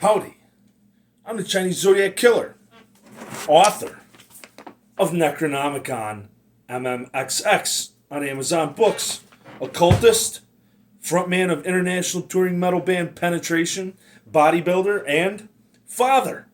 Howdy, I'm the Chinese Zodiac Killer, author of Necronomicon MMXX on Amazon Books, occultist, frontman of international touring metal band Penetration, bodybuilder, and father.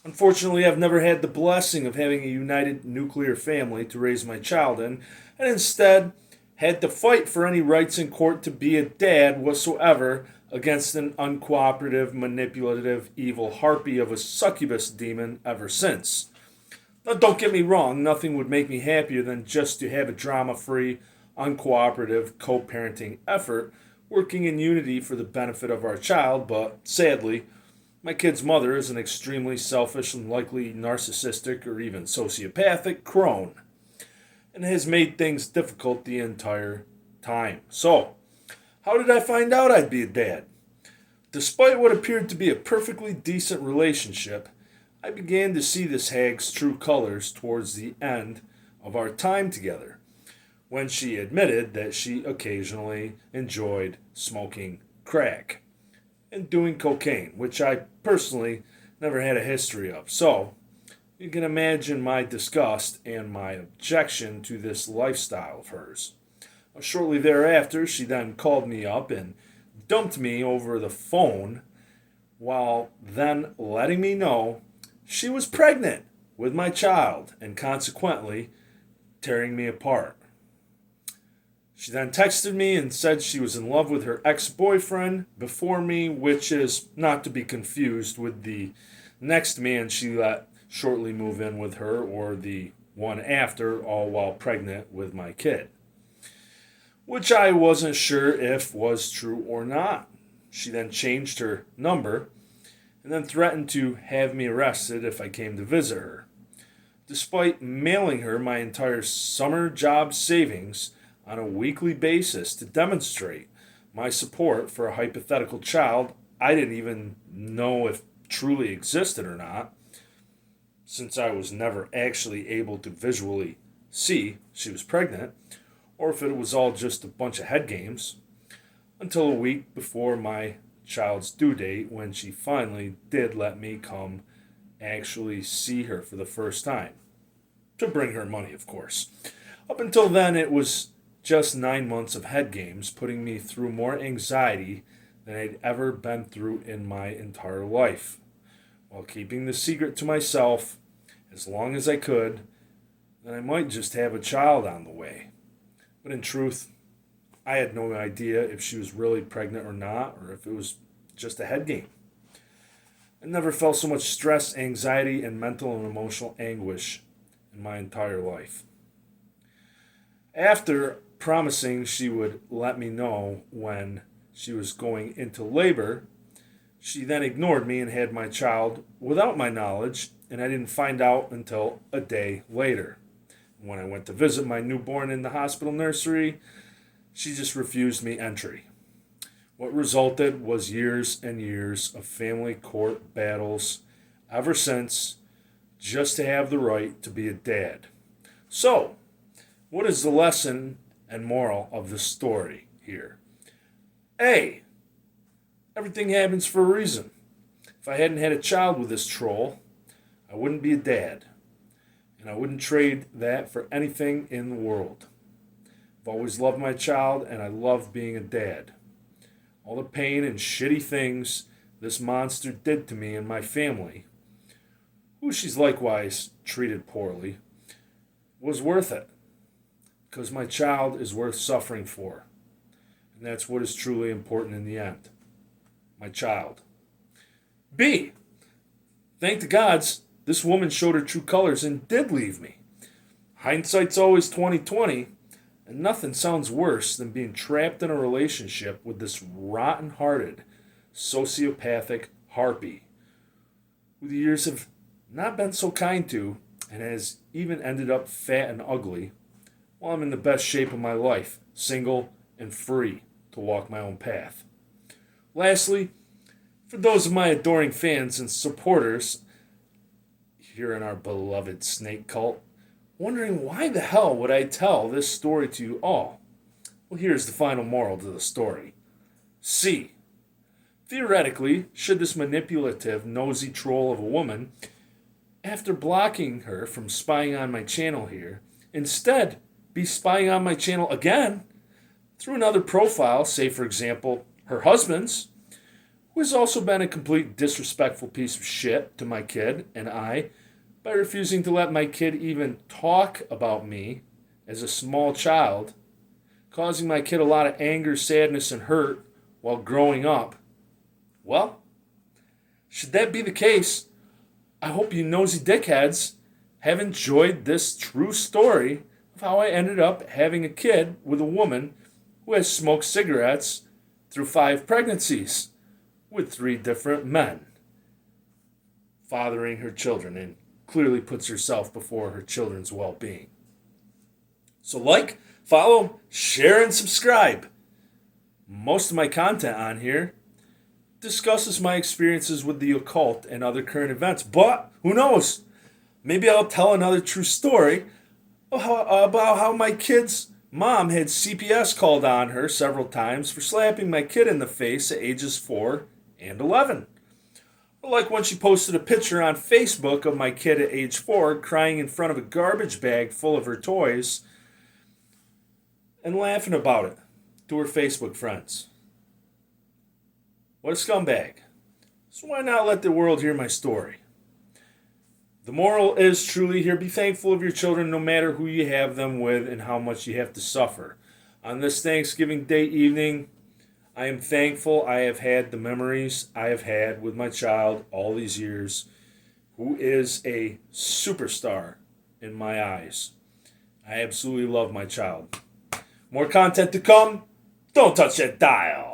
Unfortunately, I've never had the blessing of having a united nuclear family to raise my child in, and instead had to fight for any rights in court to be a dad whatsoever against an uncooperative, manipulative, evil harpy of a succubus demon ever since. Now, don't get me wrong, nothing would make me happier than just to have a drama-free, uncooperative, co-parenting effort working in unity for the benefit of our child, but sadly, my kid's mother is an extremely selfish and likely narcissistic or even sociopathic crone, and has made things difficult the entire time. So, how did I find out I'd be a dad? Despite what appeared to be a perfectly decent relationship, I began to see this hag's true colors towards the end of our time together, when she admitted that she occasionally enjoyed smoking crack and doing cocaine, which I personally never had a history of. So, you can imagine my disgust and my objection to this lifestyle of hers. Shortly thereafter, she then called me up and dumped me over the phone, while then letting me know she was pregnant with my child and consequently tearing me apart. She then texted me and said she was in love with her ex-boyfriend before me, which is not to be confused with the next man she let shortly move in with her, or the one after, all while pregnant with my kid, which I wasn't sure if was true or not. She then changed her number and then threatened to have me arrested if I came to visit her. Despite mailing her my entire summer job savings on a weekly basis to demonstrate my support for a hypothetical child I didn't even know if truly existed or not, since I was never actually able to visually see she was pregnant, or if it was all just a bunch of head games, until a week before my child's due date, when she finally did let me come actually see her for the first time. To bring her money, of course. Up until then, it was just 9 months of head games, putting me through more anxiety than I'd ever been through in my entire life, while keeping the secret to myself as long as I could that I might just have a child on the way. But in truth, I had no idea if she was really pregnant or not, or if it was just a head game. I never felt so much stress, anxiety, and mental and emotional anguish in my entire life. After promising she would let me know when she was going into labor, she then ignored me and had my child without my knowledge, and I didn't find out until a day later. When I went to visit my newborn in the hospital nursery, she just refused me entry. What resulted was years and years of family court battles ever since, just to have the right to be a dad. So, what is the lesson and moral of the story here? A. Everything happens for a reason. If I hadn't had a child with this troll, I wouldn't be a dad. And I wouldn't trade that for anything in the world. I've always loved my child, and I love being a dad. All the pain and shitty things this monster did to me and my family, who she's likewise treated poorly, was worth it. Because my child is worth suffering for. And that's what is truly important in the end. My child. B. Thank the gods, this woman showed her true colors and did leave me. Hindsight's always 20/20, and nothing sounds worse than being trapped in a relationship with this rotten-hearted, sociopathic harpy, who the years have not been so kind to, and has even ended up fat and ugly, while I'm in the best shape of my life, single and free to walk my own path. Lastly, for those of my adoring fans and supporters here in our beloved snake cult, wondering why the hell would I tell this story to you all? Well, here's the final moral to the story. C. Theoretically, should this manipulative, nosy troll of a woman, after blocking her from spying on my channel here, instead be spying on my channel again through another profile, say for example, her husband's, who has also been a complete disrespectful piece of shit to my kid and I by refusing to let my kid even talk about me as a small child, causing my kid a lot of anger, sadness, and hurt while growing up. Well, should that be the case, I hope you nosy dickheads have enjoyed this true story of how I ended up having a kid with a woman who has smoked cigarettes through 5 pregnancies with 3 different men, fathering her children, and clearly puts herself before her children's well-being. So like, follow, share, and subscribe. Most of my content on here discusses my experiences with the occult and other current events, but who knows? Maybe I'll tell another true story about how my kid's mom had CPS called on her several times for slapping my kid in the face at ages 4 and 11. Like when she posted a picture on Facebook of my kid at age 4 crying in front of a garbage bag full of her toys and laughing about it to her Facebook friends. What a scumbag. So why not let the world hear my story? The moral is truly here, be thankful of your children no matter who you have them with and how much you have to suffer. On this Thanksgiving Day evening, I am thankful I have had the memories I have had with my child all these years, who is a superstar in my eyes. I absolutely love my child. More content to come. Don't touch that dial.